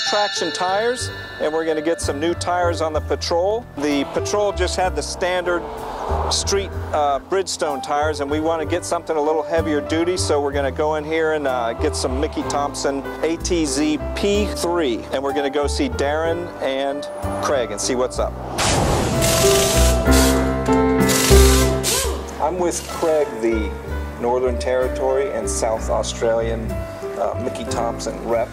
traction tires, and we're going to get some new tires on the Patrol. The Patrol just had the standard street Bridgestone tires, and we want to get something a little heavier duty, so we're going to go in here and get some Mickey Thompson ATZ P3, and we're going to go see Darren and Craig and see what's up. I'm with Craig, the Northern Territory and South Australian Mickey Thompson rep.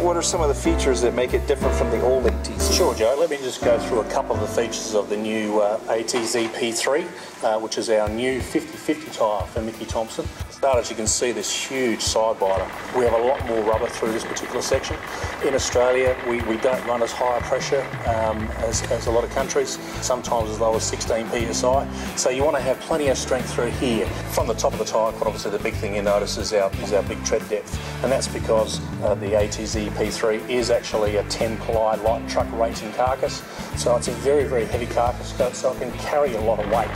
What are some of the features that make it different from the old ATZ? Sure, Joe. Let me just go through a couple of the features of the new ATZ P3, which is our new 50/50 tyre for Mickey Thompson. As you can see, this huge side biter. We have a lot more rubber through this particular section. In Australia, we don't run as high pressure as a lot of countries, sometimes as low as 16 psi. So you want to have plenty of strength through here. From the top of the tyre, quite obviously the big thing you notice is our big tread depth, and that's because the ATZ P3 is actually a 10-ply light truck racing carcass. So it's a very, very heavy carcass, so it can carry a lot of weight.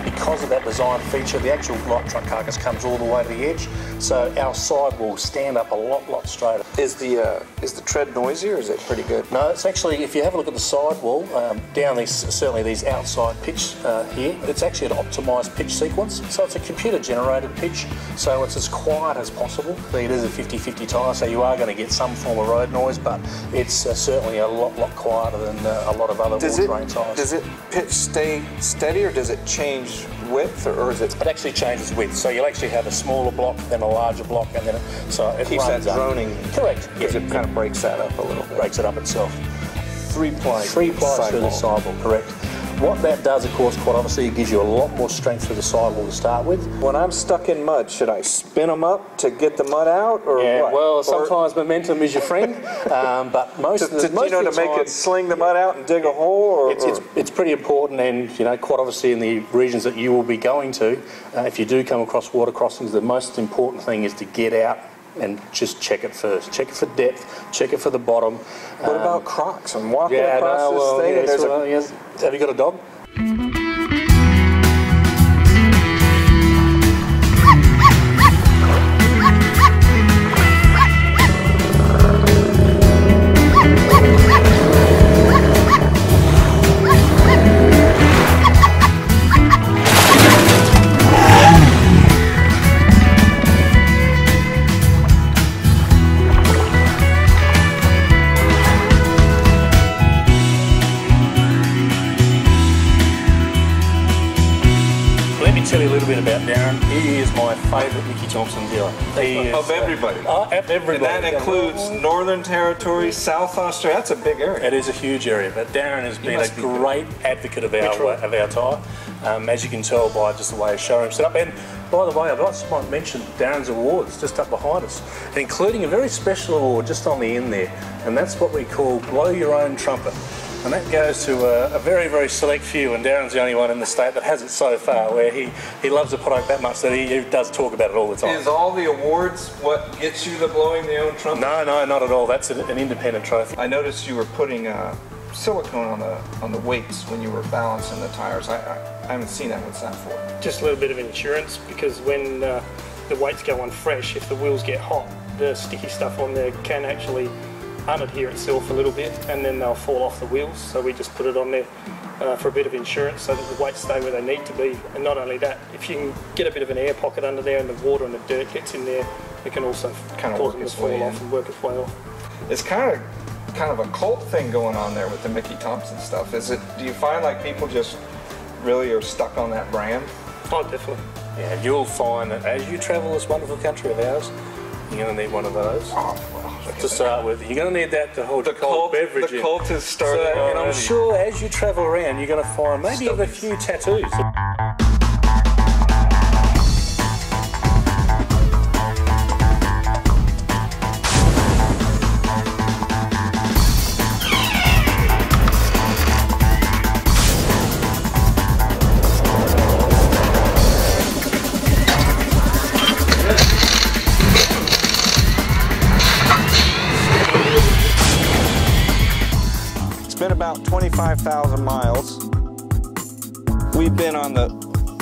Because of that design feature, the actual light truck carcass comes all the way to the edge, so our side will stand up a lot straighter. Is the tread noisy, or is it pretty good? No, it's actually, if you have a look at the sidewall, down certainly these outside pitch here, it's actually an optimised pitch sequence. So it's a computer generated pitch, so it's as quiet as possible. It is a 50/50 tyre, so you are going to get some form of road noise, but it's certainly a lot quieter than a lot of other all-terrain tyres. Does it pitch stay steady, or does it change width, or is it? It actually changes width, so you'll actually have a smaller block, then a larger block, and then so it keeps that droning. Correct. Because it kind of breaks that up a little bit. Breaks it up itself. Three-ply through the sidewall, correct. What that does, of course, quite obviously, it gives you a lot more strength through the sidewall to start with. When I'm stuck in mud, should I spin them up to get the mud out, or yeah, what? Well, sometimes momentum is your friend, but most of the time, make it sling the mud out and dig a hole, or it's pretty important, and quite obviously in the regions that you will be going to, if you do come across water crossings, the most important thing is to get out and just check it first. Check it for depth, check it for the bottom. What about crocs? I'm walking across this thing. Yes. Have you got a dog? Tell you a little bit about Darren. He is my favourite Mickey Thompson dealer. Of everybody. Of everybody. And that includes Northern Territory, South Australia. That's a big area. It is a huge area, but Darren has been a great advocate of our tyre, as you can tell by just the way his showroom's set up. And by the way, I'd like to mention Darren's awards just up behind us, including a very special award just on the end there, and that's what we call Blow Your Own Trumpet. And that goes to a very, very select few, and Darren's the only one in the state that has it so far, where he loves the product that much that he does talk about it all the time. Is all the awards what gets you the blowing the own trumpet? No, not at all. That's an independent trophy. I noticed you were putting silicone on the weights when you were balancing the tires. I haven't seen that. What's that for? Just a little bit of insurance, because when the weights go on fresh, if the wheels get hot, the sticky stuff on there can actually unadhere itself a little bit, and then they'll fall off the wheels. So we just put it on there for a bit of insurance, so that the weights stay where they need to be. And not only that, if you can get a bit of an air pocket under there and the water and the dirt gets in there, it can also cause them to fall off and work its way off. It's kind of a cult thing going on there with the Mickey Thompson stuff. Do you find like people just really are stuck on that brand? Oh, definitely. Yeah, you'll find that as you travel this wonderful country of ours, you're going to need one of those. Oh, well, to start with, you're going to need that to hold the your cold beverage in. The cult has started already. And I'm sure as you travel around, you're going to find maybe even a few tattoos. About 25,000 miles. We've been on the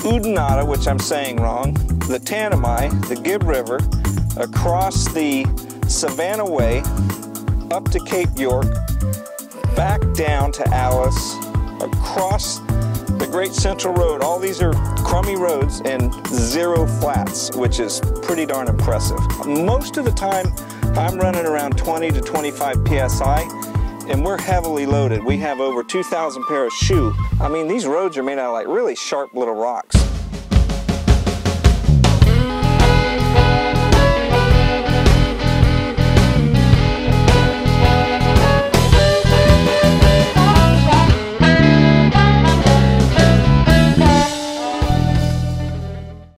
Oodnadatta, which I'm saying wrong, the Tanami, the Gibb River, across the Savannah Way, up to Cape York, back down to Alice, across the Great Central Road. All these are crummy roads and 0 flats, which is pretty darn impressive. Most of the time, I'm running around 20 to 25 PSI, and we're heavily loaded. We have over 2,000 pair of shoe. I mean, these roads are made out of like really sharp little rocks.